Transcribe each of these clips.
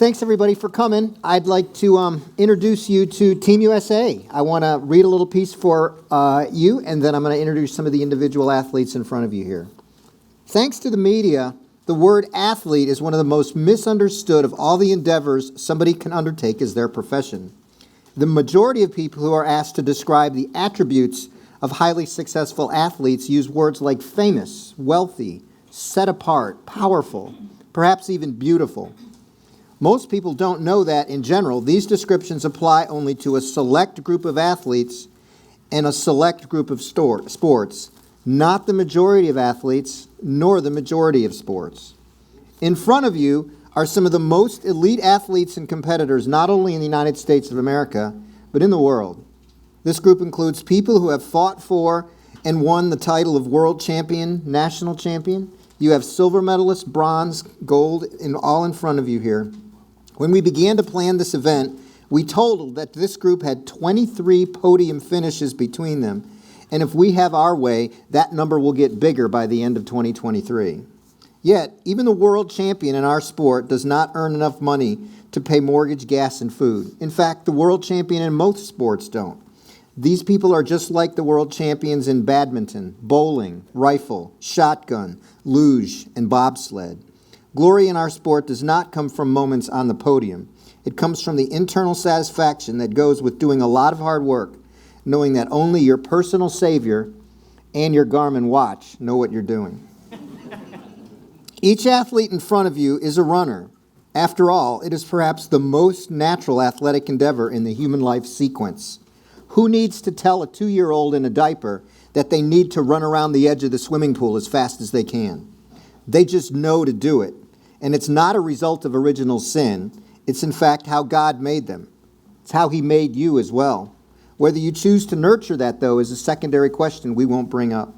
thanks everybody for coming. I'd like to introduce you to Team USA. I want to read a little piece for you, and then I'm going to introduce some of the individual athletes in front of you here. Thanks to the media, the word athlete is one of the most misunderstood of all the endeavors somebody can undertake as their profession. The majority of people who are asked to describe the attributes of highly successful athletes use words like famous, wealthy, set apart, powerful, perhaps even beautiful. Most people don't know that, in general, these descriptions apply only to a select group of athletes and a select group of sports, not the majority of athletes, nor the majority of sports. In front of you are some of the most elite athletes and competitors, not only in the United States of America, but in the world. This group includes people who have fought for and won the title of world champion, national champion. You have silver medalists, bronze, gold, and all in front of you here. When we began to plan this event, we told that this group had 23 podium finishes between them. And if we have our way, that number will get bigger by the end of 2023. Yet, even the world champion in our sport does not earn enough money to pay mortgage, gas, and food. In fact, the world champion in most sports don't. These people are just like the world champions in badminton, bowling, rifle, shotgun, luge, and bobsled. Glory in our sport does not come from moments on the podium. It comes from the internal satisfaction that goes with doing a lot of hard work, knowing that only your personal savior and your Garmin watch know what you're doing. Each athlete in front of you is a runner. After all, it is perhaps the most natural athletic endeavor in the human life sequence. Who needs to tell a 2-year-old in a diaper that they need to run around the edge of the swimming pool as fast as they can? They just know to do it. And it's not a result of original sin. It's in fact how God made them. It's how he made you as well. Whether you choose to nurture that, though, is a secondary question we won't bring up.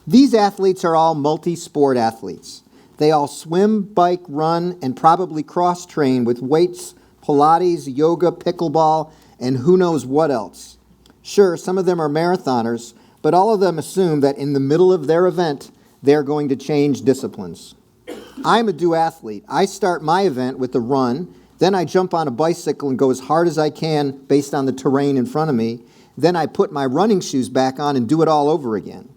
These athletes are all multi-sport athletes. They all swim, bike, run, and probably cross-train with weights, Pilates, yoga, pickleball, and who knows what else. Sure, some of them are marathoners, but all of them assume that in the middle of their event, they're going to change disciplines. I'm a duathlete. I start my event with a run, then I jump on a bicycle and go as hard as I can based on the terrain in front of me. Then I put my running shoes back on and do it all over again.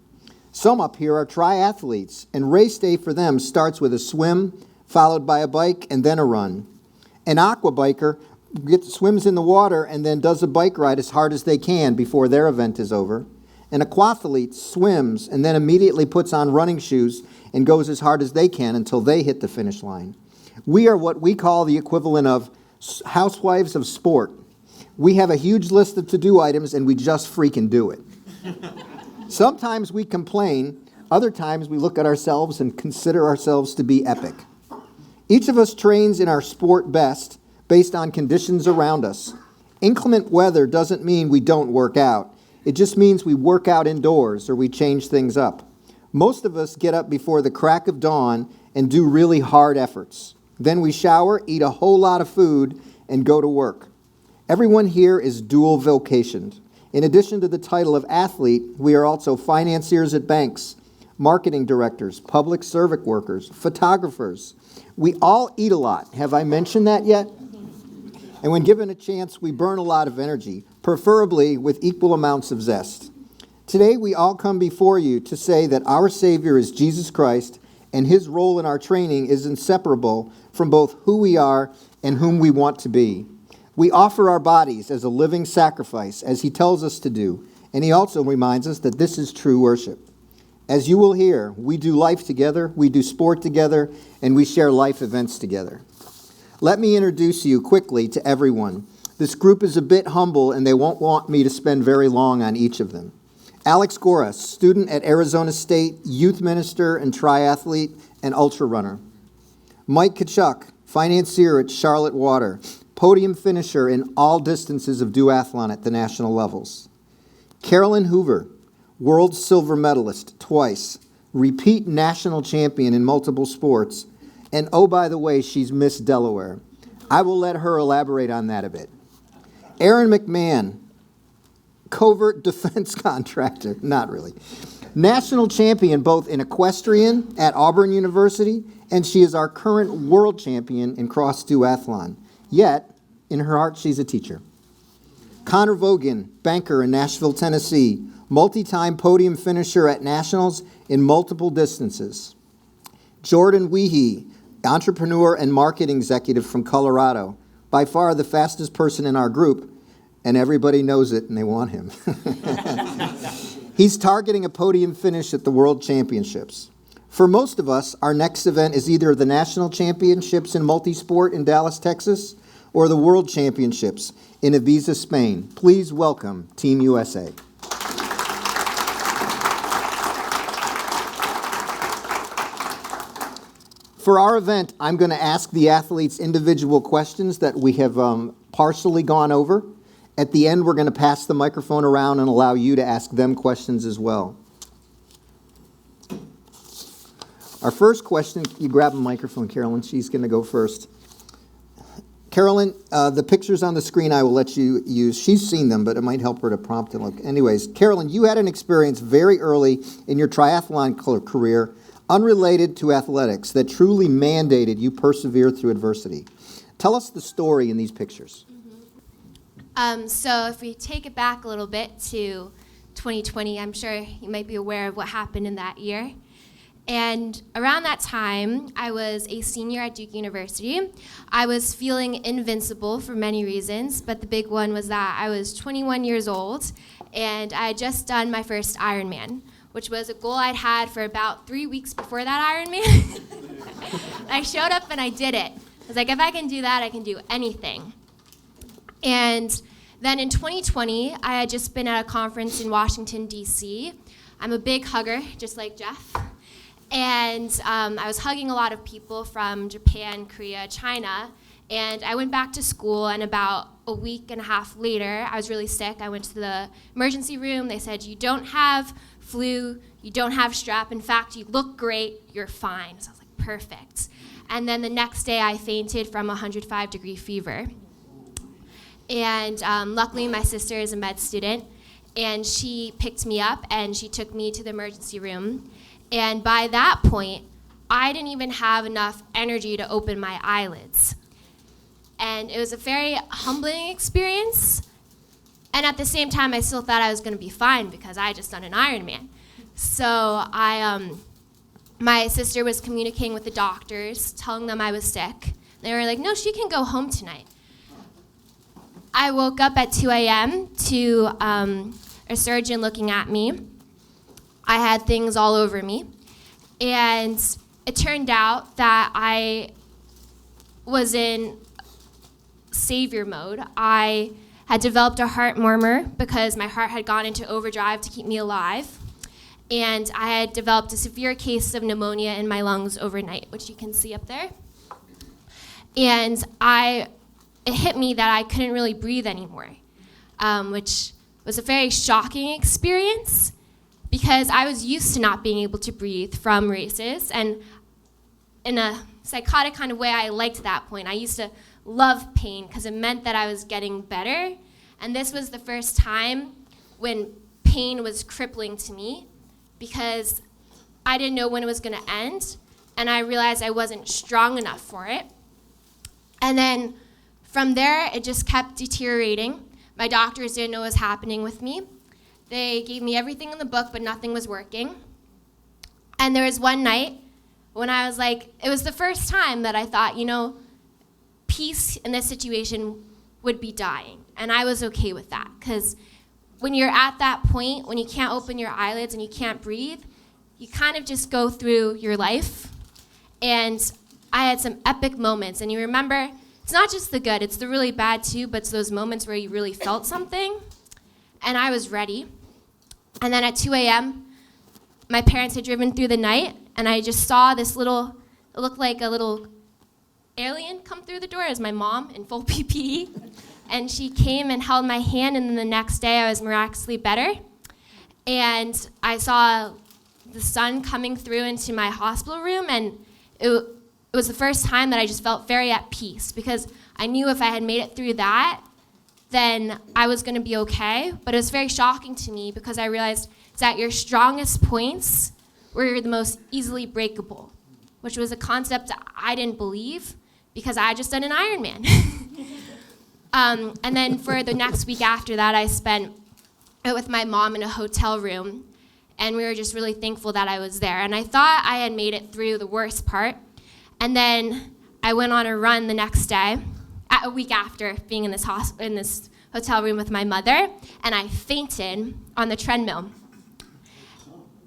Some up here are triathletes, and race day for them starts with a swim, followed by a bike, and then a run. An aqua biker swims in the water and then does a bike ride as hard as they can before their event is over. An aquathlete swims and then immediately puts on running shoes and goes as hard as they can until they hit the finish line. We are what we call the equivalent of housewives of sport. We have a huge list of to-do items and we just freaking do it. Sometimes we complain, other times we look at ourselves and consider ourselves to be epic. Each of us trains in our sport best based on conditions around us. Inclement weather doesn't mean we don't work out. It just means we work out indoors or we change things up. Most of us get up before the crack of dawn and do really hard efforts. Then we shower, eat a whole lot of food, and go to work. Everyone here is dual vocationed. In addition to the title of athlete, we are also financiers at banks, marketing directors, public service workers, photographers. We all eat a lot. Have I mentioned that yet? And when given a chance, we burn a lot of energy, preferably with equal amounts of zest. Today, we all come before you to say that our Savior is Jesus Christ, and his role in our training is inseparable from both who we are and whom we want to be. We offer our bodies as a living sacrifice, as he tells us to do, and he also reminds us that this is true worship. As you will hear, we do life together, we do sport together, and we share life events together. Let me introduce you quickly to everyone. This group is a bit humble, and they won't want me to spend very long on each of them. Alex Gaura, student at Arizona State, youth minister and triathlete and ultra runner. Mike Tkachuk, financier at Charlotte Water, podium finisher in all distances of duathlon at the national levels. Carolyn Hoover, world silver medalist twice, repeat national champion in multiple sports, and oh, by the way, she's Miss Delaware. I will let her elaborate on that a bit. Aaron McMahon, covert defense contractor, not really. National champion both in equestrian at Auburn University, and she is our current world champion in cross duathlon. Yet, in her heart, she's a teacher. Connor Vogan, banker in Nashville, Tennessee, multi-time podium finisher at nationals in multiple distances. Jordan Wehe, entrepreneur and marketing executive from Colorado, by far the fastest person in our group, and everybody knows it and they want him. He's targeting a podium finish at the World Championships. For most of us, our next event is either the National Championships in Multisport in Dallas, Texas, or the World Championships in Ibiza, Spain. Please welcome Team USA. For our event, I'm going to ask the athletes individual questions that we have partially gone over. At the end, we're going to pass the microphone around and allow you to ask them questions as well. Our first question, you grab a microphone, Carolyn. She's going to go first. Carolyn, the pictures on the screen I will let you use. She's seen them, but it might help her to prompt and look. Anyways, Carolyn, you had an experience very early in your triathlon career, unrelated to athletics, that truly mandated you persevere through adversity. Tell us the story in these pictures. So if we take it back a little bit to 2020, I'm sure you might be aware of what happened in that year. And around that time, I was a senior at Duke University. I was feeling invincible for many reasons, but the big one was that I was 21 years old, and I had just done my first Ironman, which was a goal I'd had for about 3 weeks before that Ironman. I showed up and I did it. I was like, if I can do that, I can do anything. And then in 2020, I had just been at a conference in Washington, D.C. I'm a big hugger, just like Jeff. And I was hugging a lot of people from Japan, Korea, China. And I went back to school, and about a week and a half later, I was really sick. I went to the emergency room. They said, you don't have flu, you don't have strep. In fact, you look great, you're fine. So I was like, perfect. And then the next day, I fainted from 105-degree fever. And luckily, my sister is a med student, and she picked me up, and she took me to the emergency room. And by that point, I didn't even have enough energy to open my eyelids. And it was a very humbling experience. And at the same time, I still thought I was going to be fine because I had just done an Ironman. So my sister was communicating with the doctors, telling them I was sick. They were like, no, she can go home tonight. I woke up at 2 a.m. to a surgeon looking at me. I had things all over me. And it turned out that I was in savior mode. I had developed a heart murmur because my heart had gone into overdrive to keep me alive. And I had developed a severe case of pneumonia in my lungs overnight, which you can see up there. And it hit me that I couldn't really breathe anymore, which was a very shocking experience because I was used to not being able to breathe from races. And in a psychotic kind of way, I liked that point. I used to love pain because it meant that I was getting better. And this was the first time when pain was crippling to me because I didn't know when it was going to end. And I realized I wasn't strong enough for it. And then from there, it just kept deteriorating. My doctors didn't know what was happening with me. They gave me everything in the book, but nothing was working. And there was one night when I was like, it was the first time that I thought, peace in this situation would be dying. And I was okay with that, because when you're at that point, when you can't open your eyelids and you can't breathe, you kind of just go through your life. And I had some epic moments, and you remember, it's not just the good, it's the really bad too, but it's those moments where you really felt something. And I was ready. And then at 2 a.m., my parents had driven through the night, and I just saw this it looked like a little alien come through the door. It was my mom in full PPE. And she came and held my hand, and then the next day I was miraculously better. And I saw the sun coming through into my hospital room, and it was the first time that I just felt very at peace, because I knew if I had made it through that, then I was going to be okay. But it was very shocking to me because I realized it's at your strongest points where you're the most easily breakable, which was a concept I didn't believe because I had just done an Ironman. And then for the next week after that, I spent it with my mom in a hotel room, and we were just really thankful that I was there. And I thought I had made it through the worst part, and then I went on a run the next day, a week after being in this hotel room with my mother, and I fainted on the treadmill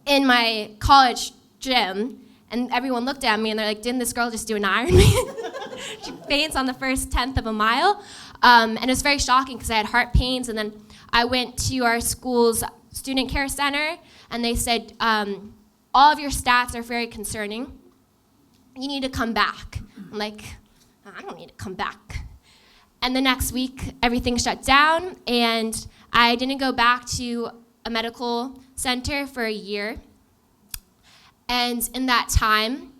in my college gym, and everyone looked at me and they're like, didn't this girl just do an Ironman? She faints on the first 10th of a mile. And it was very shocking because I had heart pains, and then I went to our school's student care center, and they said, all of your stats are very concerning. You need to come back. I'm like, I don't need to come back. And the next week, everything shut down, and I didn't go back to a medical center for a year. And in that time,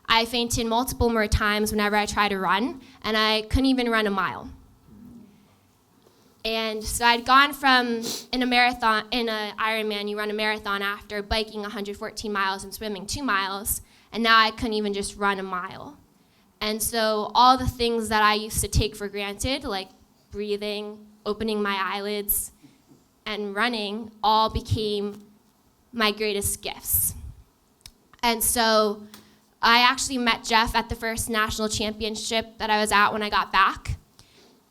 I fainted multiple more times whenever I tried to run, and I couldn't even run a mile. And so I'd gone from in an Ironman, you run a marathon after biking 114 miles and swimming 2 miles, and now I couldn't even just run a mile. And so all the things that I used to take for granted, like breathing, opening my eyelids, and running, all became my greatest gifts. And so I actually met Jeff at the first national championship that I was at when I got back.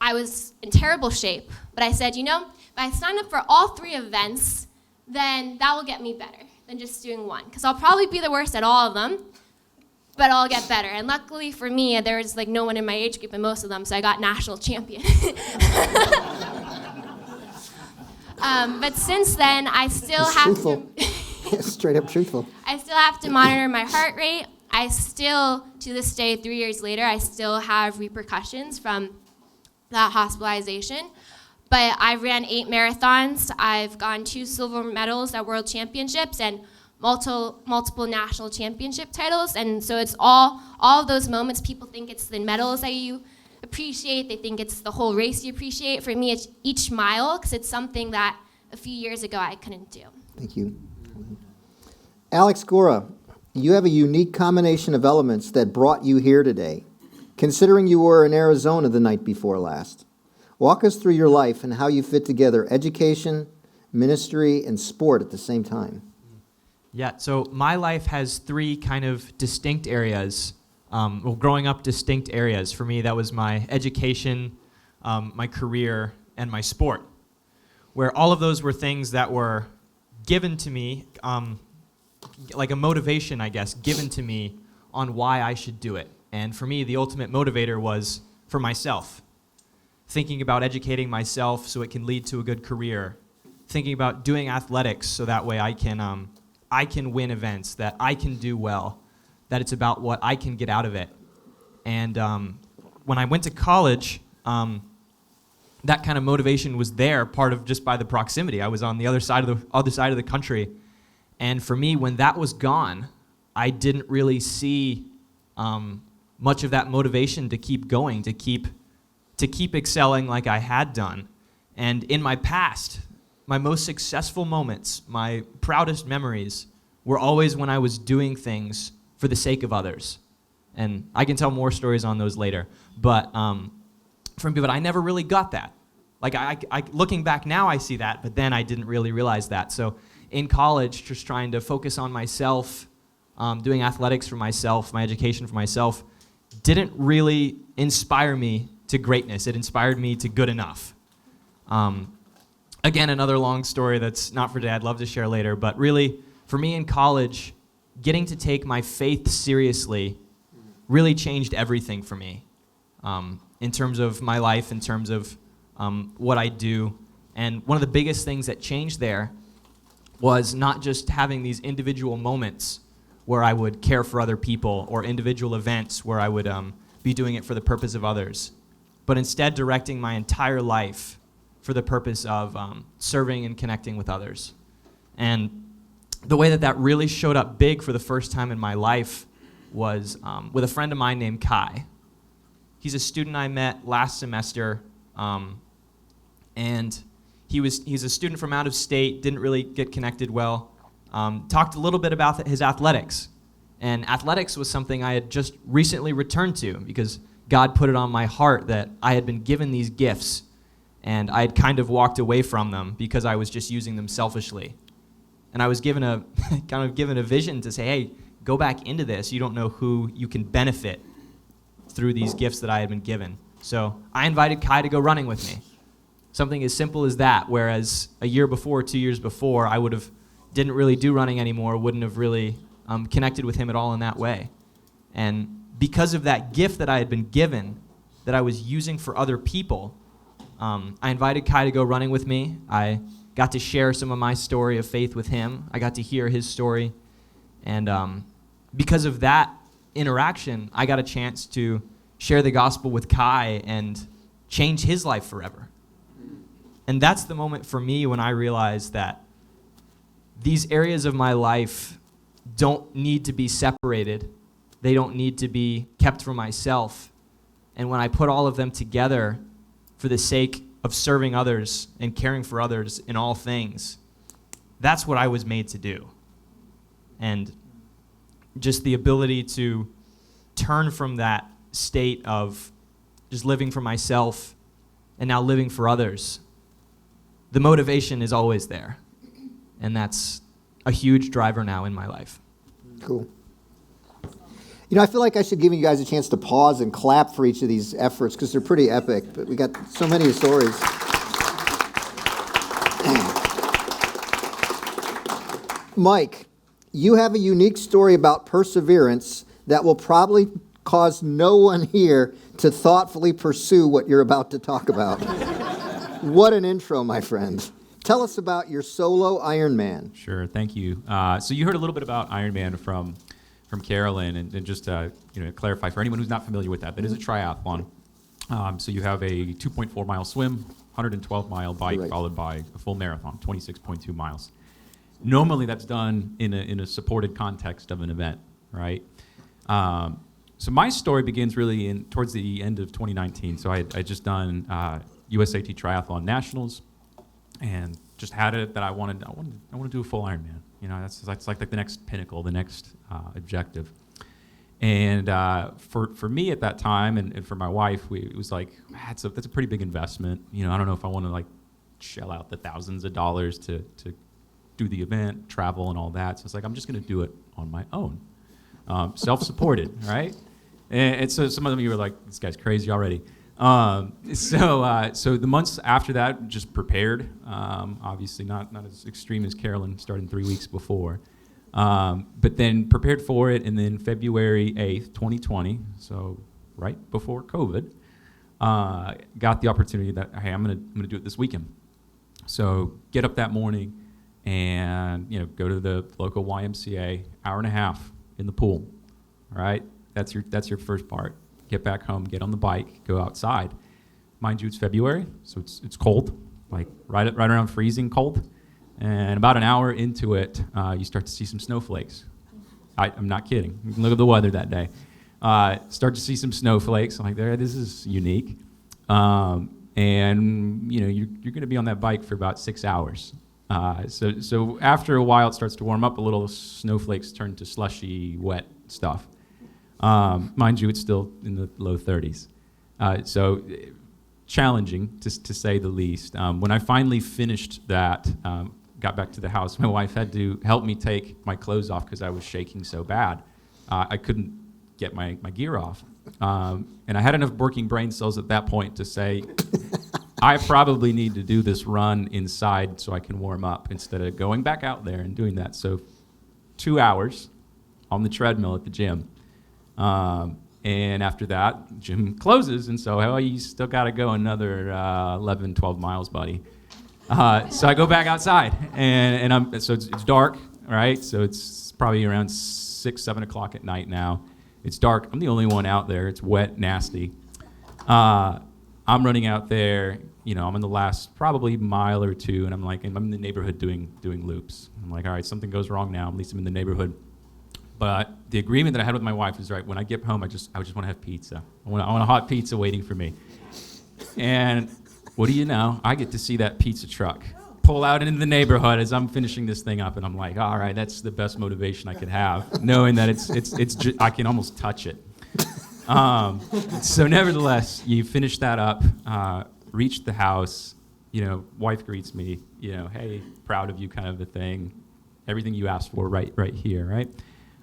I was in terrible shape, but I said, if I sign up for all 3 events, then that will get me better than just doing one, because I'll probably be the worst at all of them, but I'll get better. And luckily for me, there was no one in my age group in most of them, so I got national champion. But since then, I still have to... Straight up truthful. I still have to monitor my heart rate. I still, to this day, 3 years later, I still have repercussions from that hospitalization. But I ran 8 marathons. I've gotten 2 silver medals at World Championships and multiple national championship titles. And so it's all of those moments. People think it's the medals that you appreciate. They think it's the whole race you appreciate. For me, it's each mile, because it's something that a few years ago I couldn't do. Thank you. Alex Gaura, you have a unique combination of elements that brought you here today, considering you were in Arizona the night before last. Walk us through your life and how you fit together education, ministry, and sport at the same time. Yeah, so my life has 3 kind of distinct areas. Growing up, distinct areas. For me, that was my education, my career, and my sport, where all of those were things that were given to me, like a motivation, I guess, given to me on why I should do it. And for me, the ultimate motivator was for myself. Thinking about educating myself so it can lead to a good career. Thinking about doing athletics so that way I can win events, that I can do well, that it's about what I can get out of it. And when I went to college, that kind of motivation was there, part of just by the proximity. I was on the other side of the country. And for me, when that was gone, I didn't really see much of that motivation to keep going, to keep excelling like I had done. And in my past, my most successful moments, my proudest memories, were always when I was doing things for the sake of others. And I can tell more stories on those later. But I never really got that. Like, I looking back now, I see that, but then I didn't really realize that. So in college, just trying to focus on myself, doing athletics for myself, my education for myself, didn't really inspire me to greatness. It inspired me to good enough. Again, another long story that's not for today, I'd love to share later, but really, for me in college, getting to take my faith seriously really changed everything for me, in terms of my life, in terms of what I do. And one of the biggest things that changed there was not just having these individual moments where I would care for other people, or individual events where I would be doing it for the purpose of others, but instead directing my entire life for the purpose of serving and connecting with others. And the way that really showed up big for the first time in my life was with a friend of mine named Kai. He's a student I met last semester, and he's a student from out of state, didn't really get connected well talked a little bit about his athletics. And athletics was something I had just recently returned to because God put it on my heart that I had been given these gifts and I had kind of walked away from them because I was just using them selfishly. And I was given a vision to say, hey, go back into this. You don't know who you can benefit through these gifts that I had been given. So I invited Kai to go running with me. Something as simple as that, whereas a year before, 2 years before, I didn't really do running anymore, wouldn't have really connected with him at all in that way. And because of that gift that I had been given, that I was using for other people, I invited Kai to go running with me. I got to share some of my story of faith with him. I got to hear his story. And because of that interaction, I got a chance to share the gospel with Kai and change his life forever. And that's the moment for me when I realized that these areas of my life don't need to be separated. They don't need to be kept for myself. And when I put all of them together for the sake of serving others and caring for others in all things, that's what I was made to do. And just the ability to turn from that state of just living for myself and now living for others, the motivation is always there. And that's a huge driver now in my life. Cool. You know, I feel like I should give you guys a chance to pause and clap for each of these efforts because they're pretty epic, but we got so many stories. Mike, you have a unique story about perseverance that will probably cause no one here to thoughtfully pursue what you're about to talk about. What an intro, my friend. Tell us about your solo Ironman. Sure, thank you. So you heard a little bit about Ironman from Carolyn, and just to clarify for anyone who's not familiar with that is a triathlon. So you have a 2.4 mile swim, 112 mile bike, Right. followed by a full marathon, 26.2 miles. Normally that's done in a supported context of an event, right? So my story begins really towards the end of 2019. So I just done USAT Triathlon Nationals, and just had it that I wanted to do a full Ironman. You know, that's like the next pinnacle, the next objective. And for me at that time, and for my wife, it was like, that's a pretty big investment. You know, I don't know if I want to like shell out the thousands of dollars to do the event, travel, and all that. So it's like, I'm just going to do it on my own, self-supported, right? And so some of you were like, this guy's crazy already. So the months after that, just prepared. Obviously not as extreme as Carolyn, starting 3 weeks before. But then prepared for it, and then February 8th, 2020, so right before COVID, got the opportunity that, hey, I'm gonna do it this weekend. So get up that morning and go to the local YMCA, hour and a half in the pool. All right, that's your first part. Get back home, get on the bike, go outside. Mind you, it's February, so it's cold, like right around freezing cold. And about an hour into it, you start to see some snowflakes. I'm not kidding. You can look at the weather that day. Start to see some snowflakes. I'm like, this is unique. And you're going to be on that bike for about 6 hours. So after a while, it starts to warm up a little. Snowflakes turn to slushy, wet stuff. Mind you, it's still in the low 30s. So challenging, to say the least. When I finally finished that, got back to the house, my wife had to help me take my clothes off because I was shaking so bad. I couldn't get my gear off. And I had enough working brain cells at that point to say, I probably need to do this run inside so I can warm up instead of going back out there and doing that. So 2 hours on the treadmill at the gym. And after that, gym closes, and so you still got to go another 11, 12 miles, buddy. So I go back outside, and it's dark, right? So it's probably around 6, 7 o'clock at night now. It's dark. I'm the only one out there. It's wet, nasty. I'm running out there. I'm in the last probably mile or two, and I'm in the neighborhood doing loops. I'm like, all right, something goes wrong now. At least I'm in the neighborhood. But the agreement that I had with my wife is, right, when I get home, I just want to have pizza. I want a hot pizza waiting for me. And what do you know? I get to see that pizza truck pull out into the neighborhood as I'm finishing this thing up, and I'm like, all right, that's the best motivation I could have, knowing that I can almost touch it. So nevertheless, you finish that up, reach the house, wife greets me, hey, proud of you kind of a thing, everything you asked for right here, right?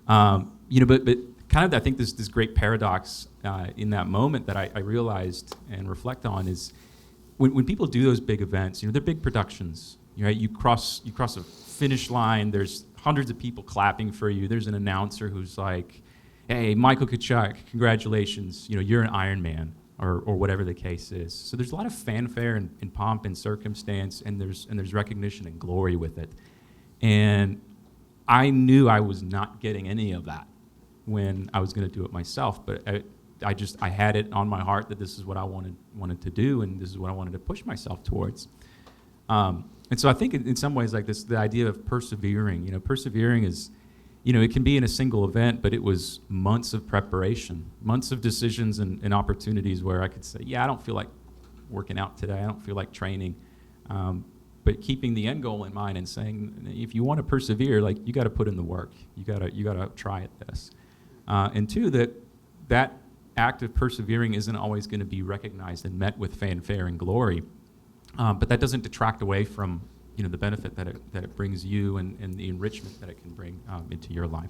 But kind of I think this great paradox in that moment that I realized and reflect on is when people do those big events, they're big productions, right? You cross a finish line, there's hundreds of people clapping for you, there's an announcer who's like, hey, Michael Tkachuk, congratulations, you're an Iron Man, or whatever the case is. So there's a lot of fanfare and pomp and circumstance, and there's recognition and glory with it. And I knew I was not getting any of that when I was going to do it myself, but I had it on my heart that this is what I wanted to do, and this is what I wanted to push myself towards. And so I think in some ways like this, the idea of persevering, persevering is, it can be in a single event, but it was months of preparation, months of decisions and opportunities where I could say, yeah, I don't feel like working out today. I don't feel like training. But keeping the end goal in mind and saying, if you want to persevere, you got to put in the work. You got to try at this. And two, that act of persevering isn't always going to be recognized and met with fanfare and glory. But that doesn't detract away from the benefit that it brings you and the enrichment that it can bring into your life.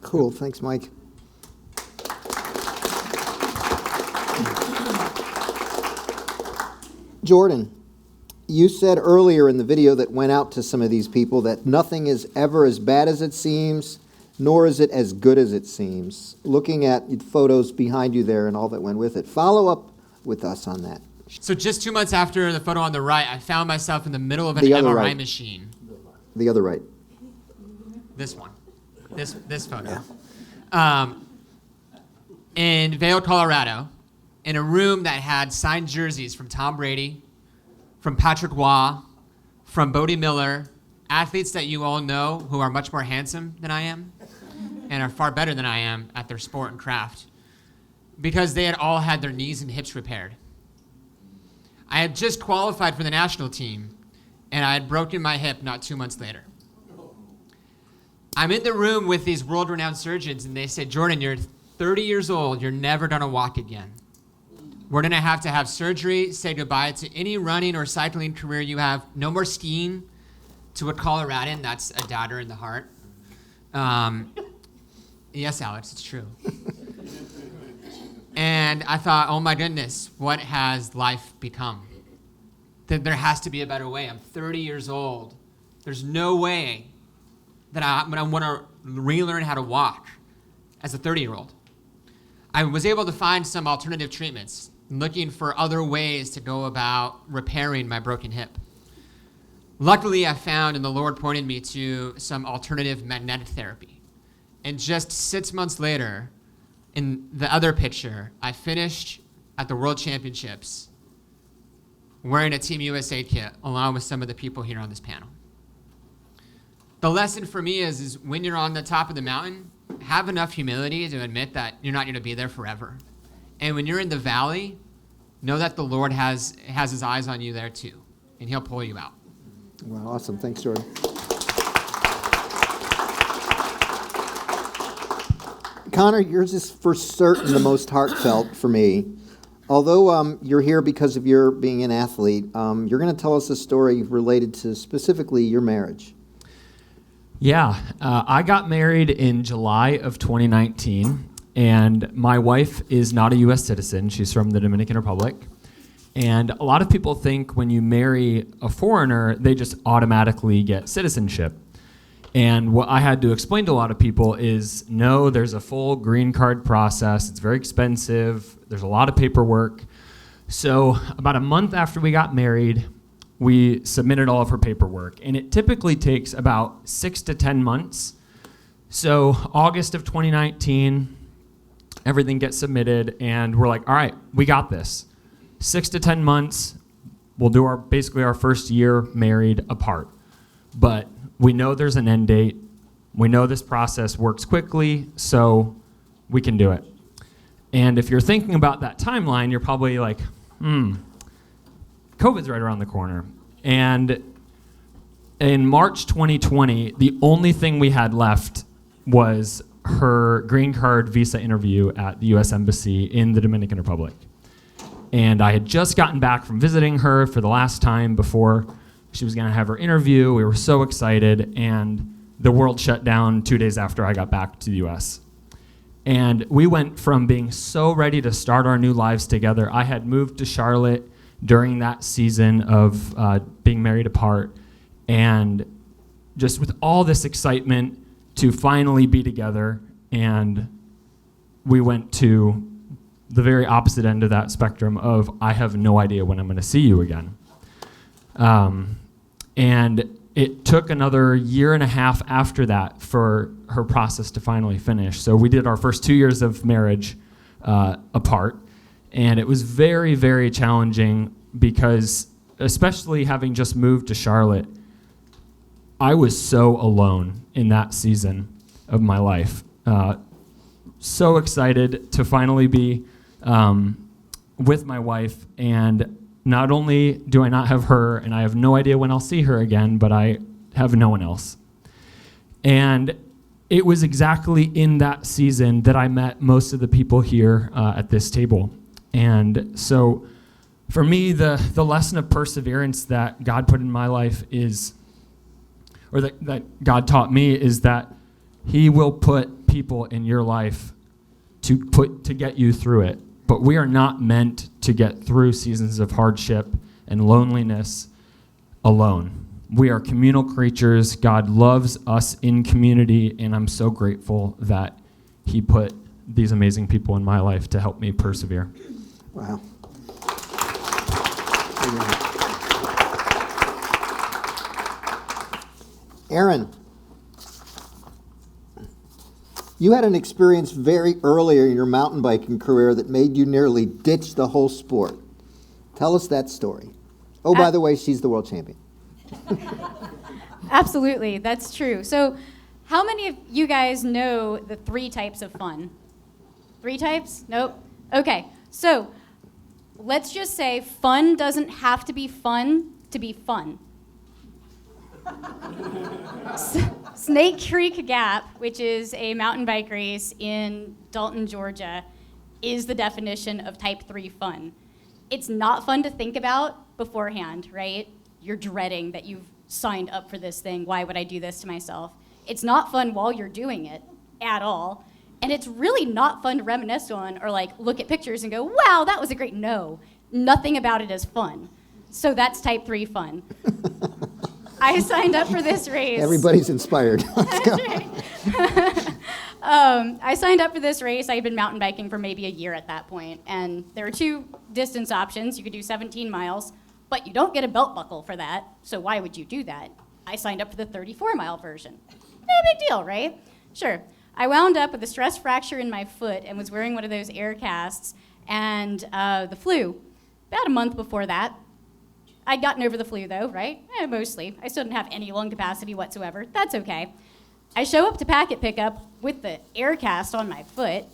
Cool. Thanks, Mike. Jordan, you said earlier in the video that went out to some of these people that nothing is ever as bad as it seems, nor is it as good as it seems. Looking at photos behind you there and all that went with it, follow up with us on that. So just 2 months after the photo on the right, I found myself in the middle of an The other MRI right. machine. The other right. This one. This photo. In Vail, Colorado, in a room that had signed jerseys from Tom Brady, from Patrick Wehe, from Bodie Miller, athletes that you all know who are much more handsome than I am and are far better than I am at their sport and craft, because they had all had their knees and hips repaired. I had just qualified for the national team, and I had broken my hip not 2 months later. I'm in the room with these world-renowned surgeons, and they said, Jordan, you're 30 years old. You're never going to walk again. We're going to have surgery, say goodbye to any running or cycling career you have. No more skiing. To a Coloradan, that's a dagger in the heart. Yes, Alex, it's true. And I thought, oh my goodness, what has life become? That there has to be a better way. I'm 30 years old. There's no way that I'm going to want to relearn how to walk as a 30-year-old. I was able to find some alternative treatments, looking for other ways to go about repairing my broken hip. Luckily, I found, and the Lord pointed me to some alternative magnetic therapy. And just 6 months later, in the other picture, I finished at the World Championships wearing a Team USA kit along with some of the people here on this panel. The lesson for me is when you're on the top of the mountain, have enough humility to admit that you're not going to be there forever. And when you're in the valley, know that the Lord has his eyes on you there too, and he'll pull you out. Well, awesome. Thanks, Jordan. Connor, yours is for certain the most heartfelt for me. Although you're here because of your being an athlete, you're going to tell us a story related to specifically your marriage. Yeah, I got married in July of 2019, and my wife is not a U.S. citizen. She's from the Dominican Republic. And a lot of people think when you marry a foreigner, they just automatically get citizenship. And what I had to explain to a lot of people is, no, there's a full green card process. It's very expensive. There's a lot of paperwork. So about a month after we got married, we submitted all of her paperwork. And it typically takes about 6 to 10 months. So August of 2019, everything gets submitted, and we're like, all right, we got this. 6 to 10 months, we'll do basically our first year married apart. But we know there's an end date. We know this process works quickly, so we can do it. And if you're thinking about that timeline, you're probably like, COVID's right around the corner. And in March 2020, the only thing we had left was her green card visa interview at the U.S. Embassy in the Dominican Republic. And I had just gotten back from visiting her for the last time before she was going to have her interview. We were so excited, and the world shut down 2 days after I got back to the U.S. And we went from being so ready to start our new lives together. I had moved to Charlotte during that season of being married apart, and just with all this excitement to finally be together, and we went to the very opposite end of that spectrum of I have no idea when I'm going to see you again. And it took another year and a half after that for her process to finally finish. So we did our first 2 years of marriage apart, and it was very, very challenging because, especially having just moved to Charlotte, I was so alone in that season of my life. So excited to finally be with my wife, and not only do I not have her, and I have no idea when I'll see her again, but I have no one else. And it was exactly in that season that I met most of the people here at this table. And so for me, the lesson of perseverance that God put in my life is, or that God taught me, is that He will put people in your life to get you through it. But we are not meant to get through seasons of hardship and loneliness alone. We are communal creatures. God loves us in community, and I'm so grateful that He put these amazing people in my life to help me persevere. Wow. Aaron, you had an experience very earlier in your mountain biking career that made you nearly ditch the whole sport. Tell us that story. Oh, by the way, she's the world champion. Absolutely, that's true. So how many of you guys know the 3 types of fun? 3 types? Nope. Okay, so let's just say fun doesn't have to be fun to be fun. Snake Creek Gap, which is a mountain bike race in Dalton, Georgia, is the definition of type 3 fun. It's not fun to think about beforehand, right? You're dreading that you've signed up for this thing. Why would I do this to myself? It's not fun while you're doing it at all. And it's really not fun to reminisce on or like look at pictures and go, wow, that was a great no. Nothing about it is fun. So that's type 3 fun. I signed up for this race. Everybody's inspired. Let's go. I signed up for this race. I had been mountain biking for maybe a year at that point. And there were 2 distance options. You could do 17 miles, but you don't get a belt buckle for that. So why would you do that? I signed up for the 34-mile version. No big deal, right? Sure. I wound up with a stress fracture in my foot and was wearing one of those air casts and the flu. About a month before that, I'd gotten over the flu though, right? Mostly. I still didn't have any lung capacity whatsoever. That's okay. I show up to packet pickup with the air cast on my foot,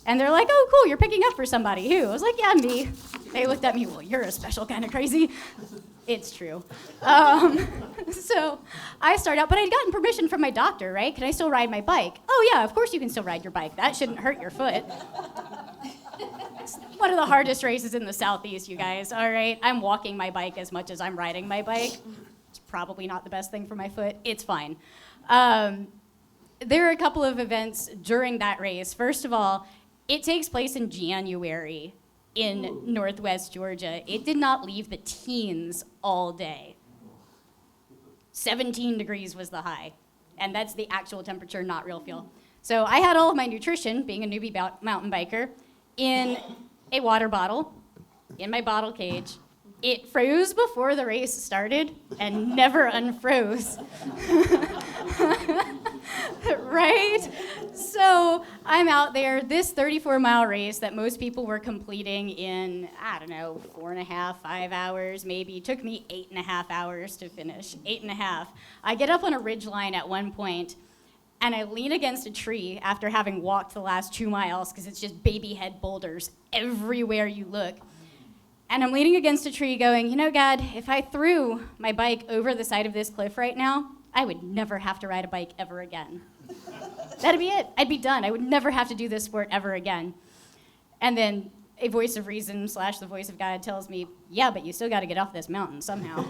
and they're like, oh, cool, you're picking up for somebody. Who? I was like, yeah, me. They looked at me, well, you're a special kind of crazy. It's true. So I start out, but I'd gotten permission from my doctor, right? Can I still ride my bike? Oh, yeah, of course you can still ride your bike. That shouldn't hurt your foot. It's one of the hardest races in the Southeast, you guys, all right? I'm walking my bike as much as I'm riding my bike. It's probably not the best thing for my foot. It's fine. There are a couple of events during that race. First of all, it takes place in January in Northwest Georgia. It did not leave the teens all day. 17 degrees was the high, and that's the actual temperature, not real fuel. So I had all of my nutrition, being a newbie mountain biker, in a water bottle, in my bottle cage. It froze before the race started and never unfroze. Right? So I'm out there, this 34-mile race that most people were completing in, 4.5, 5 hours maybe. It took me 8.5 hours to finish, 8.5. I get up on a ridge line at one point, and I lean against a tree after having walked the last 2 miles, because it's just baby head boulders everywhere you look. And I'm leaning against a tree going, you know, God, if I threw my bike over the side of this cliff right now, I would never have to ride a bike ever again. That'd be it. I'd be done. I would never have to do this sport ever again. And then a voice of reason / the voice of God tells me, yeah, but you still got to get off this mountain somehow.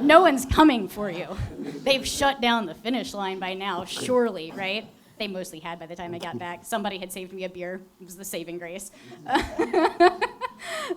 No one's coming for you. They've shut down the finish line by now, surely, right? They mostly had by the time I got back. Somebody had saved me a beer. It was the saving grace.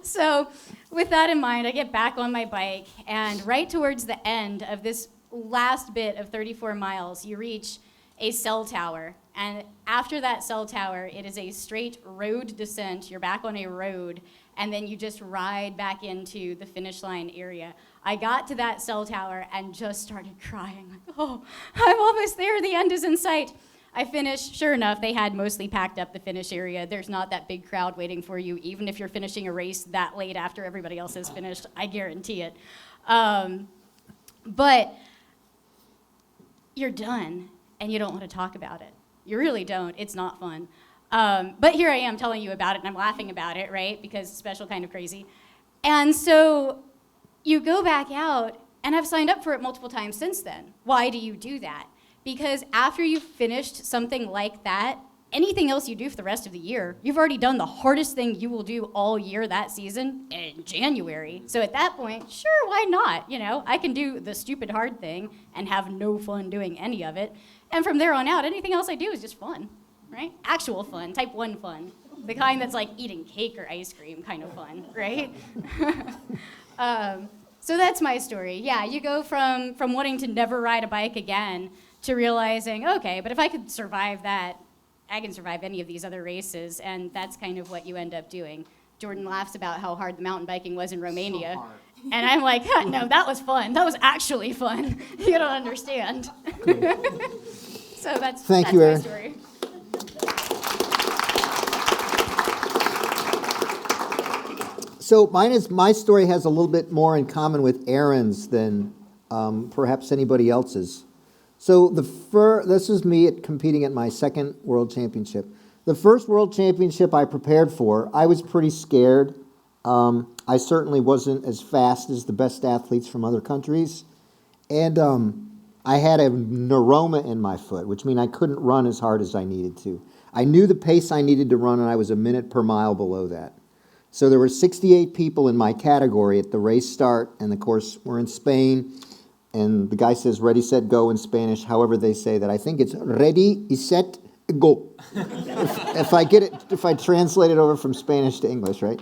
So with that in mind, I get back on my bike, and right towards the end of this last bit of 34 miles, you reach a cell tower. And after that cell tower, it is a straight road descent. You're back on a road, and then you just ride back into the finish line area. I got to that cell tower and just started crying. Like, oh, I'm almost there. The end is in sight. I finished. Sure enough, they had mostly packed up the finish area. There's not that big crowd waiting for you, even if you're finishing a race that late after everybody else has finished. I guarantee it. But you're done, and you don't want to talk about it. You really don't. It's not fun. But here I am telling you about it, and I'm laughing about it, right? Because special kind of crazy. And so you go back out, and I've signed up for it multiple times since then. Why do you do that? Because after you've finished something like that, anything else you do for the rest of the year, you've already done the hardest thing you will do all year that season in January. So at that point, sure, why not? You know, I can do the stupid hard thing and have no fun doing any of it. And from there on out, anything else I do is just fun, right? Actual fun, type 1 fun. The kind that's like eating cake or ice cream kind of fun, right? So that's my story. Yeah, you go from wanting to never ride a bike again to realizing, okay, but if I could survive that, I can survive any of these other races, and that's kind of what you end up doing. Jordan laughs about how hard the mountain biking was in Romania. So hard. And I'm like, no, that was fun. That was actually fun. You don't understand. So that's you, my Erin. story. So my story has a little bit more in common with Erin's than perhaps anybody else's. So this is me competing at my second world championship. The first world championship I prepared for, I was pretty scared. I certainly wasn't as fast as the best athletes from other countries. And I had a neuroma in my foot, which means I couldn't run as hard as I needed to. I knew the pace I needed to run, and I was a minute per mile below that. So there were 68 people in my category at the race start, and of course we're in Spain. And the guy says, ready, set, go in Spanish, however they say that. I think it's ready, set, go. if I translate it over from Spanish to English, right?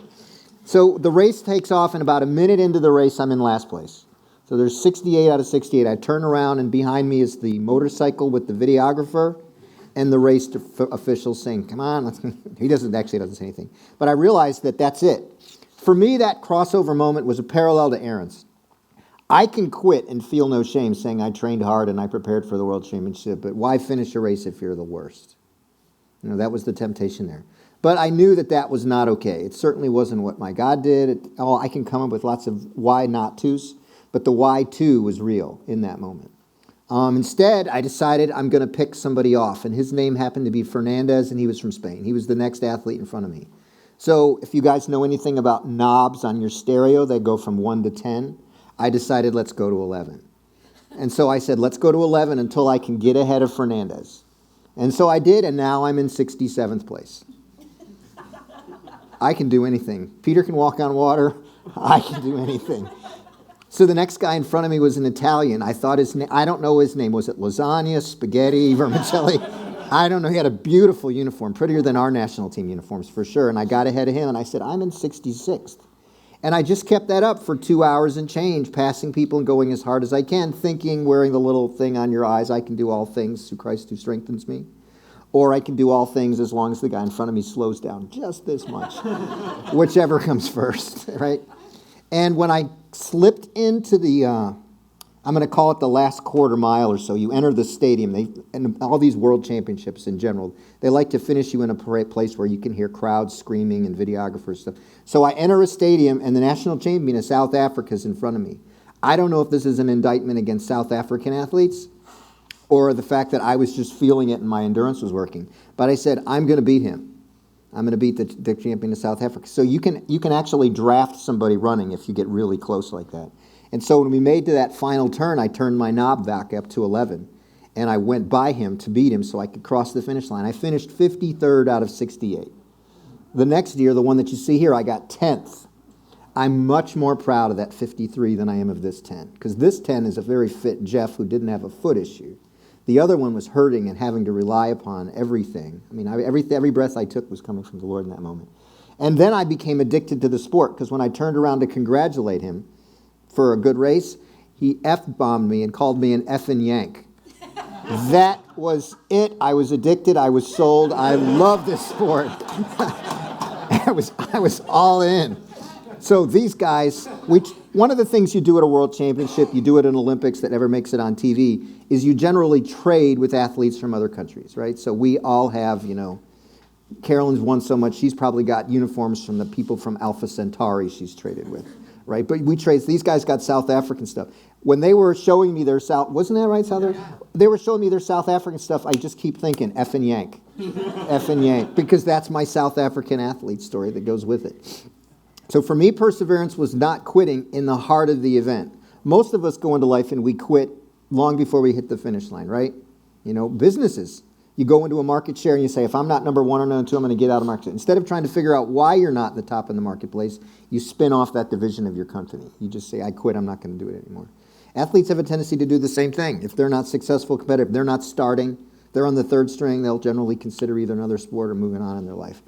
So the race takes off, and about a minute into the race, I'm in last place. So there's 68 out of 68. I turn around, and behind me is the motorcycle with the videographer and the race officials saying, come on. He doesn't say anything. But I realized that that's it. For me, that crossover moment was a parallel to Erin's. I can quit and feel no shame saying I trained hard and I prepared for the World Championship, but why finish a race if you're the worst? You know, that was the temptation there. But I knew that was not okay. It certainly wasn't what my God did. I can come up with lots of why not tos, but the why to was real in that moment. Instead, I decided I'm going to pick somebody off, and his name happened to be Fernandez, and he was from Spain. He was the next athlete in front of me. So if you guys know anything about knobs on your stereo, they go from 1 to 10. I decided let's go to 11. And so I said, let's go to 11 until I can get ahead of Fernandez. And so I did, and now I'm in 67th place. I can do anything. Peter can walk on water. I can do anything. So the next guy in front of me was an Italian. I thought his name, I don't know his name. Was it lasagna, spaghetti, vermicelli? I don't know. He had a beautiful uniform, prettier than our national team uniforms for sure. And I got ahead of him, and I said, I'm in 66th. And I just kept that up for 2 hours and change, passing people and going as hard as I can, thinking, wearing the little thing on your eyes, I can do all things through Christ who strengthens me. Or I can do all things as long as the guy in front of me slows down just this much. Whichever comes first, right? And when I slipped into the, I'm going to call it the last quarter mile or so, you enter the stadium, and all these world championships in general, they like to finish you in a place where you can hear crowds screaming and videographers and stuff. So I enter a stadium, and the national champion of South Africa is in front of me. I don't know if this is an indictment against South African athletes or the fact that I was just feeling it and my endurance was working. But I said, I'm going to beat him. I'm going to beat the champion of South Africa. So you can actually draft somebody running if you get really close like that. And so when we made to that final turn, I turned my knob back up to 11, and I went by him to beat him so I could cross the finish line. I finished 53rd out of 68. The next year, the one that you see here, I got 10th. I'm much more proud of that 53 than I am of this 10, because this 10 is a very fit Jeff who didn't have a foot issue. The other one was hurting and having to rely upon everything. I mean, every breath I took was coming from the Lord in that moment. And then I became addicted to the sport, because when I turned around to congratulate him for a good race, he F-bombed me and called me an effing Yank. That was it. I was addicted. I was sold. I love this sport. I was all in. So these guys, one of the things you do at a world championship, you do it in Olympics that never makes it on TV, is you generally trade with athletes from other countries, right? So we all have, Carolyn's won so much, she's probably got uniforms from the people from Alpha Centauri she's traded with, right? But we trade, these guys got South African stuff. When they were showing me their wasn't that right, South Africa? They were showing me their South African stuff, I just keep thinking, effing Yank. Effing Yank, because that's my South African athlete story that goes with it. So for me, perseverance was not quitting in the heart of the event. Most of us go into life and we quit long before we hit the finish line, right? Businesses. You go into a market share and you say, if I'm not number one or number two, I'm going to get out of market share. Instead of trying to figure out why you're not the top in the marketplace, you spin off that division of your company. You just say, I quit, I'm not going to do it anymore. Athletes have a tendency to do the same thing. If they're not successful competitive, they're not starting, they're on the third string, they'll generally consider either another sport or moving on in their life.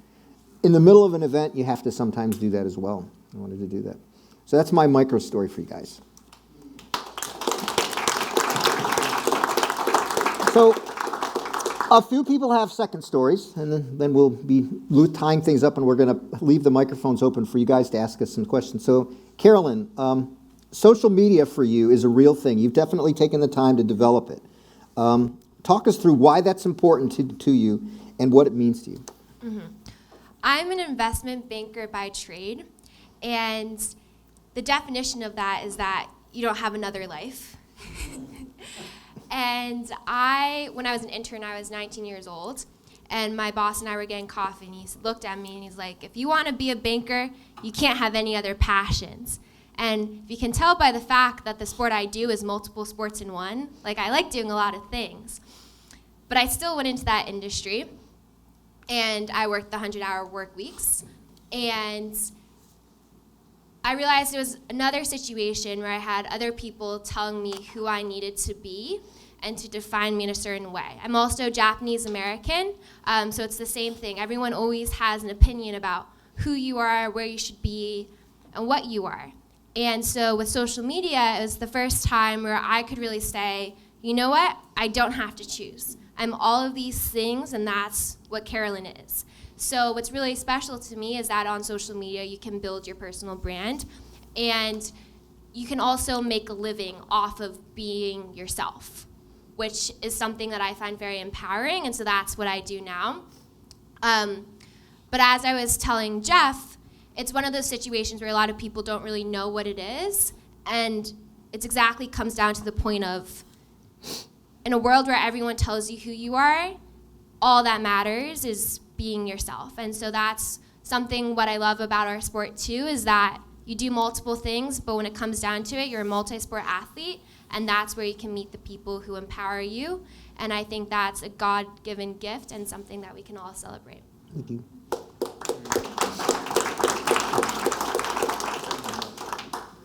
In the middle of an event, you have to sometimes do that as well. I wanted to do that. So that's my micro story for you guys. So a few people have second stories, and then we'll be tying things up, and we're going to leave the microphones open for you guys to ask us some questions. So Carolyn, social media for you is a real thing. You've definitely taken the time to develop it. Talk us through why that's important to you and what it means to you. Mm-hmm. I'm an investment banker by trade, and the definition of that is that you don't have another life. And when I was an intern, I was 19 years old, and my boss and I were getting coffee, and he looked at me and he's like, if you want to be a banker, you can't have any other passions. And if you can tell by the fact that the sport I do is multiple sports in one, I like doing a lot of things. But I still went into that industry, and I worked the 100-hour work weeks, and I realized it was another situation where I had other people telling me who I needed to be and to define me in a certain way. I'm also Japanese American, so it's the same thing. Everyone always has an opinion about who you are, where you should be, and what you are. And so with social media, it was the first time where I could really say, you know what? I don't have to choose. I'm all of these things, and that's what Carolyn is. So what's really special to me is that on social media, you can build your personal brand, and you can also make a living off of being yourself, which is something that I find very empowering, and so that's what I do now. But as I was telling Jeff, it's one of those situations where a lot of people don't really know what it is, and it exactly comes down to the point of, in a world where everyone tells you who you are, all that matters is being yourself. And so that's something what I love about our sport too, is that you do multiple things, but when it comes down to it, you're a multi-sport athlete, and that's where you can meet the people who empower you. And I think that's a God-given gift and something that we can all celebrate. Thank you.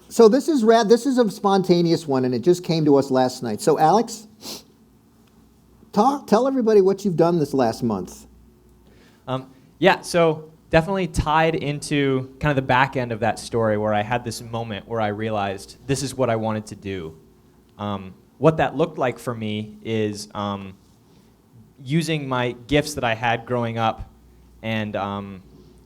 So this is rad. This is a spontaneous one, and it just came to us last night. So Alex, tell everybody what you've done this last month. Yeah, so definitely tied into kind of the back end of that story where I had this moment where I realized this is what I wanted to do. What that looked like for me is using my gifts that I had growing up and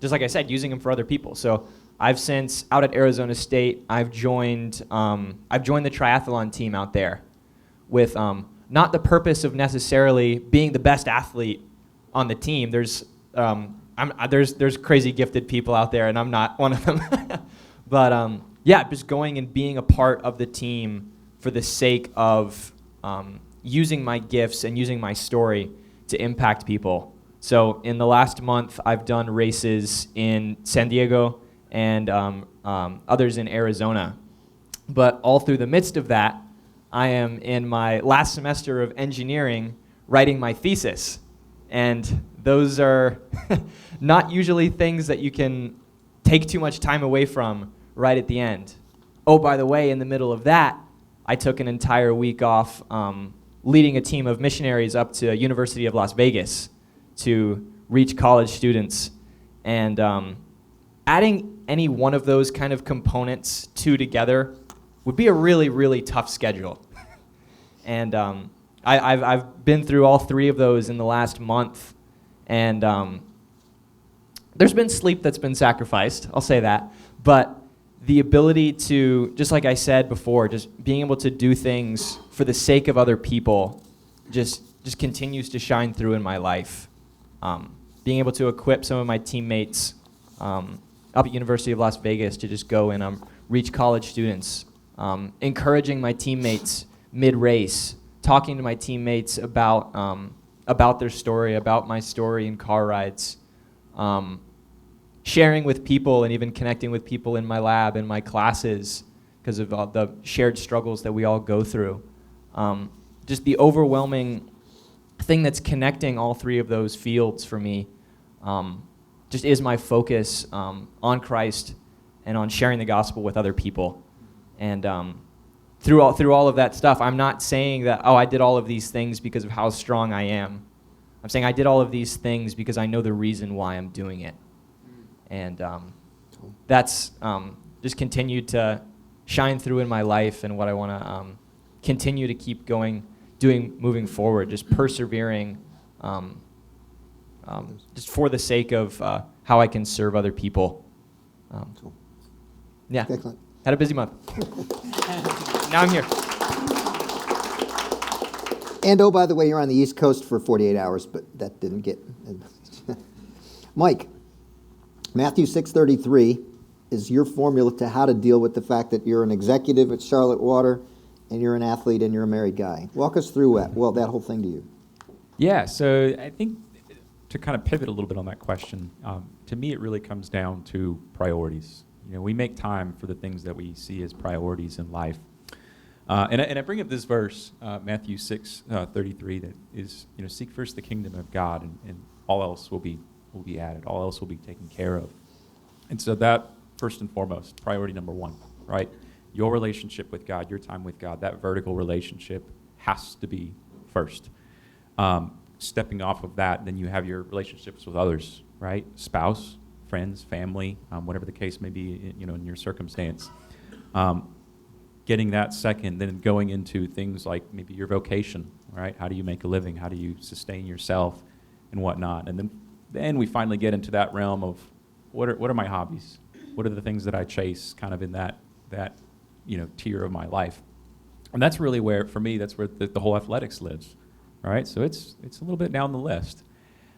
just like I said, using them for other people. So I've since, out at Arizona State, I've joined the triathlon team out there with not the purpose of necessarily being the best athlete on the team. There's crazy gifted people out there, and I'm not one of them. But yeah, just going and being a part of the team for the sake of using my gifts and using my story to impact people So in the last month, I've done races in San Diego and others in Arizona. But all through the midst of that, I am in my last semester of engineering writing my thesis. And those are not usually things that you can take too much time away from right at the end. Oh, by the way, in the middle of that, I took an entire week off leading a team of missionaries up to University of Las Vegas to reach college students. And adding any one of those kind of components two together would be a really, really tough schedule. And I've been through all three of those in the last month. And there's been sleep that's been sacrificed, I'll say that. But the ability to, just like I said before, just being able to do things for the sake of other people just continues to shine through in my life. Being able to equip some of my teammates up at University of Las Vegas to just go and reach college students, encouraging my teammates mid-race, talking to my teammates about their story, about my story in car rides, sharing with people and even connecting with people in my lab, in my classes, because of all the shared struggles that we all go through. Just the overwhelming thing that's connecting all three of those fields for me just is my focus on Christ and on sharing the gospel with other people. And through all of that stuff, I'm not saying that, I did all of these things because of how strong I am. I'm saying I did all of these things because I know the reason why I'm doing it. And that's just continued to shine through in my life and what I want to continue to keep doing moving forward, just persevering, just for the sake of how I can serve other people. Yeah, Excellent. had a busy month. Now I'm here. And oh, by the way, you're on the East Coast for 48 hours, but that didn't get... Mike, Matthew 6:33 is your formula to how to deal with the fact that you're an executive at Charlotte Water and you're an athlete and you're a married guy. Walk us through that whole thing to you. Yeah, so I think to kind of pivot a little bit on that question, to me it really comes down to priorities. You know, we make time for the things that we see as priorities in life. And I bring up this verse, Matthew 6:33, that is, seek first the kingdom of God, and all else will be added. All else will be taken care of. And so that, first and foremost, priority number one, right? Your relationship with God, your time with God, that vertical relationship has to be first. Stepping off of that, then you have your relationships with others, right? Spouse, friends, family, whatever the case may be, in your circumstance. Getting that second, then going into things like maybe your vocation, right? How do you make a living? How do you sustain yourself and whatnot? And then we finally get into that realm of what are my hobbies? What are the things that I chase kind of in that tier of my life? And that's really where, for me, that's where the whole athletics lives, right? So it's a little bit down the list.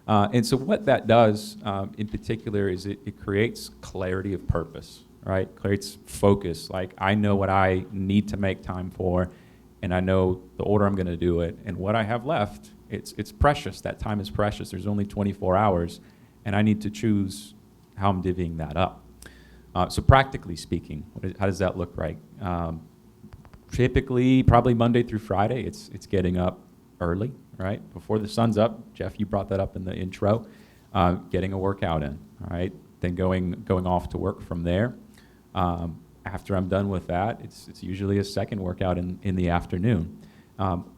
And so what that does in particular is it creates clarity of purpose, right? Creates focus. Like, I know what I need to make time for, and I know the order I'm going to do it, and what I have left, it's precious. That time is precious. There's only 24 hours, and I need to choose how I'm divvying that up. So practically speaking, how does that look like? Typically, probably Monday through Friday, it's getting up early, right? Before the sun's up. Jeff, you brought that up in the intro. Getting a workout in, right? Then going off to work from there. After I'm done with that, it's usually a second workout in the afternoon.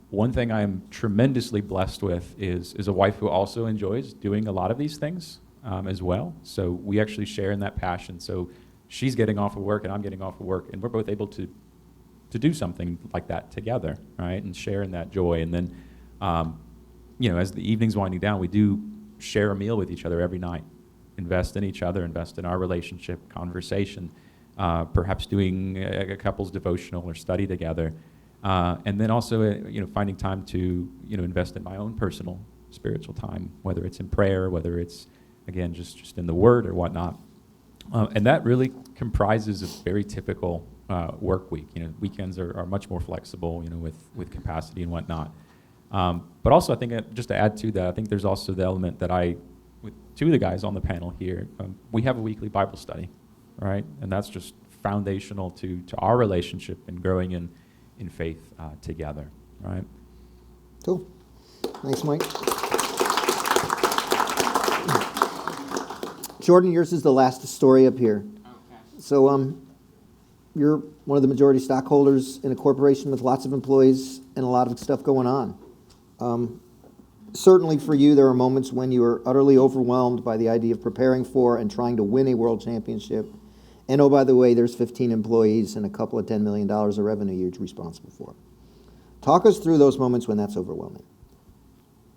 One thing I'm tremendously blessed with is a wife who also enjoys doing a lot of these things as well. So we actually share in that passion. So she's getting off of work and I'm getting off of work, and we're both able to do something like that together, right? And share in that joy. And then, as the evening's winding down, we do share a meal with each other every night. Invest in each other, invest in our relationship, conversation, perhaps doing a couple's devotional or study together. And then also, finding time to, invest in my own personal spiritual time, whether it's in prayer, whether it's, again, just in the Word or whatnot. And that really comprises a very typical week week. Weekends are much more flexible, with capacity and whatnot. But also, I think just to add to that, I think there's also the element that with two of the guys on the panel here, we have a weekly Bible study, right? And that's just foundational to our relationship and growing in faith together, right? Cool. Thanks, Mike. Jordan, yours is the last story up here. Okay. So you're one of the majority stockholders in a corporation with lots of employees and a lot of stuff going on. Certainly for you, there are moments when you are utterly overwhelmed by the idea of preparing for and trying to win a world championship. And oh, by the way, there's 15 employees and a couple of $10 million of revenue you're responsible for. Talk us through those moments when that's overwhelming.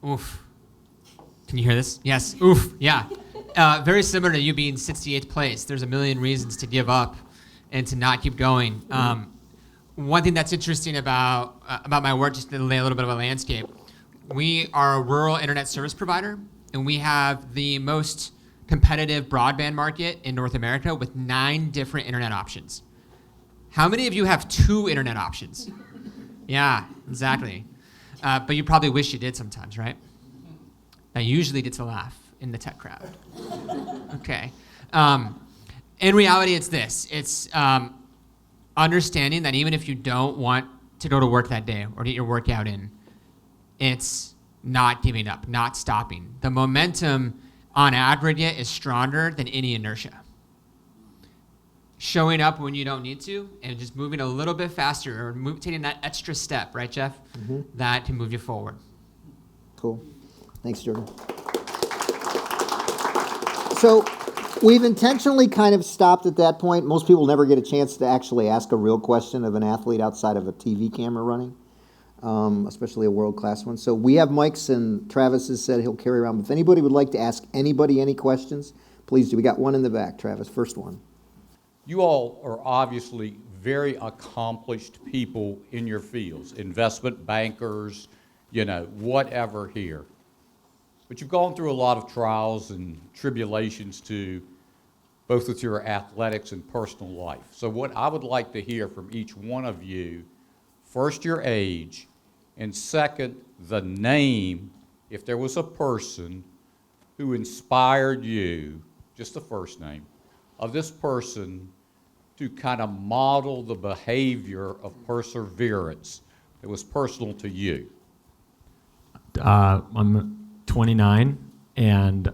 Oof. Can you hear this? Yes. Oof. Yeah. Very similar to you being 68th place. There's a million reasons to give up and to not keep going. One thing that's interesting about my work, just to lay a little bit of a landscape, we are a rural internet service provider, and we have the most competitive broadband market in North America with 9 different internet options. How many of you have 2 internet options? Yeah, exactly. But you probably wish you did sometimes, right? That usually gets a laugh in the tech crowd. Okay. In reality, it's this. It's understanding that even if you don't want to go to work that day or get your workout in, it's not giving up, not stopping. The momentum on aggregate is stronger than any inertia. Showing up when you don't need to and just moving a little bit faster or taking that extra step, right, Jeff? Mm-hmm. That can move you forward. Cool. Thanks, Jordan. So we've intentionally kind of stopped at that point. Most people never get a chance to actually ask a real question of an athlete outside of a TV camera running, especially a world-class one. So we have mics, and Travis has said he'll carry around. If anybody would like to ask anybody any questions, please do. We got one in the back, Travis, first one. You all are obviously very accomplished people in your fields, investment bankers, whatever here. But you've gone through a lot of trials and tribulations too, both with your athletics and personal life. So what I would like to hear from each one of you, first your age, and second, the name, if there was a person who inspired you, just the first name, of this person to kind of model the behavior of perseverance that was personal to you. I'm 29, and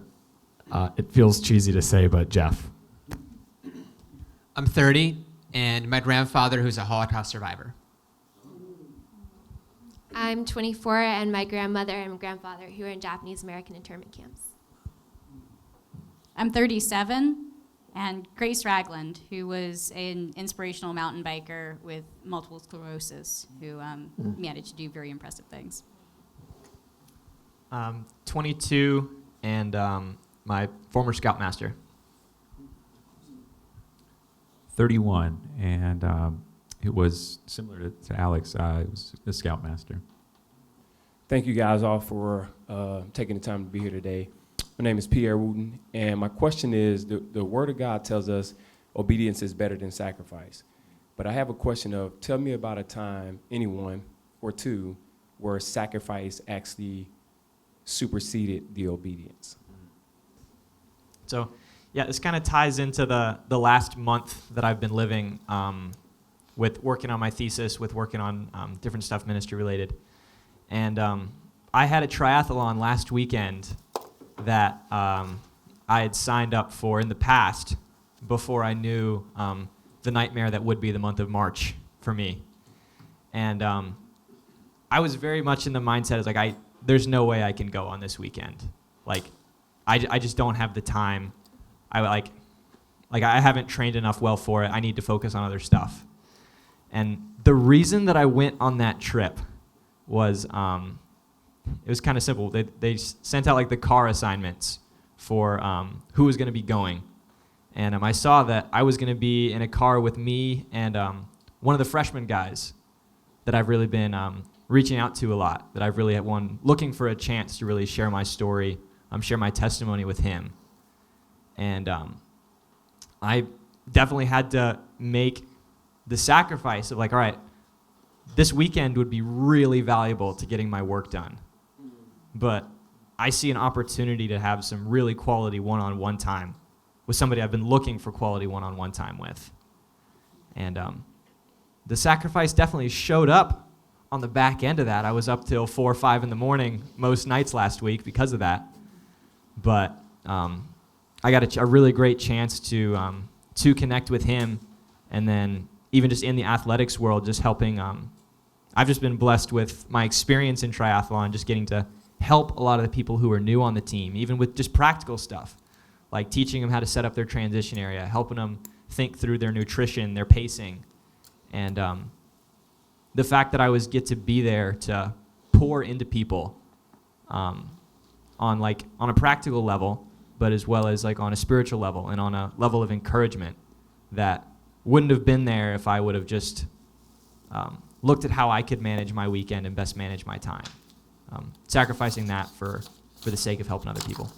it feels cheesy to say, but Jeff. I'm 30, and my grandfather, who's a Holocaust survivor. I'm 24, and my grandmother and grandfather, who are in Japanese American internment camps. I'm 37, and Grace Ragland, who was an inspirational mountain biker with multiple sclerosis, who managed to do very impressive things. 22, and my former scoutmaster. 31, and it was similar to Alex. It was the scoutmaster. Thank you guys all for taking the time to be here today. My name is Pierre Wooten, and my question is, the Word of God tells us obedience is better than sacrifice. But I have a question of, tell me about a time, anyone or two, where sacrifice actually superseded the obedience. So, yeah, this kind of ties into the last month that I've been living with working on my thesis, with working on different stuff ministry related. And I had a triathlon last weekend that I had signed up for in the past before I knew the nightmare that would be the month of March for me. And I was very much in the mindset of like, there's no way I can go on this weekend. Like, I just don't have the time. I haven't trained enough well for it. I need to focus on other stuff. And the reason that I went on that trip was, it was kind of simple. They sent out like the car assignments for who was going to be going. And I saw that I was going to be in a car with me and one of the freshman guys that I've really been reaching out to a lot, that I've really had one looking for a chance to really share my story, share my testimony with him. And I definitely had to make the sacrifice of like, all right, this weekend would be really valuable to getting my work done. But I see an opportunity to have some really quality one-on-one time with somebody I've been looking for quality one-on-one time with. And the sacrifice definitely showed up on the back end of that. I was up till 4 or 5 in the morning most nights last week because of that. But I got a really great chance to connect with him, and then even just in the athletics world, just helping. I've just been blessed with my experience in triathlon, just getting to help a lot of the people who are new on the team, even with just practical stuff, like teaching them how to set up their transition area, helping them think through their nutrition, their pacing, and the fact that I get to be there to pour into people on a practical level, but as well as like on a spiritual level and on a level of encouragement that wouldn't have been there if I would have just looked at how I could manage my weekend and best manage my time. Sacrificing that for the sake of helping other people.